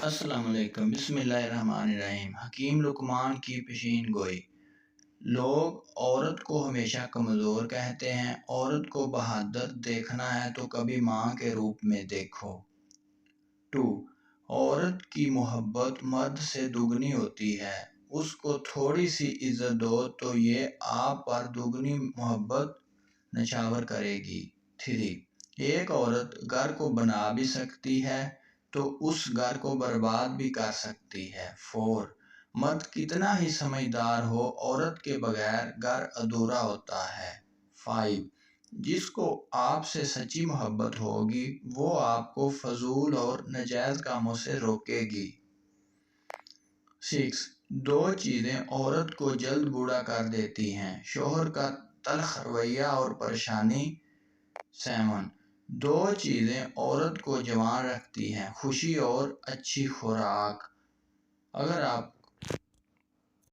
السلام علیکم، بسم اللہ الرحمن الرحیم۔ حکیم لقمان کی پیشین گوئی۔ لوگ عورت کو ہمیشہ کمزور کہتے ہیں۔ عورت کو بہادر دیکھنا ہے تو کبھی ماں کے روپ میں دیکھو۔ 2. عورت کی محبت مرد سے دگنی ہوتی ہے۔ اس کو تھوڑی سی عزت دو تو یہ آپ پر دگنی محبت نچھاور کرے گی۔ 3. ایک عورت گھر کو بنا بھی سکتی ہے تو اس گھر کو برباد بھی کر سکتی ہے۔ 4. مرد کتنا ہی سمجھدار ہو، عورت کے بغیر گھر ادھورا ہوتا ہے۔ 5. جس کو آپ سے سچی محبت ہوگی وہ آپ کو فضول اور ناجائز کاموں سے روکے گی۔ 6. 2 چیزیں عورت کو جلد بوڑھا کر دیتی ہیں: شوہر کا تلخ رویہ اور پریشانی۔ 7. 2 چیزیں عورت کو جوان رکھتی ہیں: خوشی اور اچھی خوراک۔ اگر آپ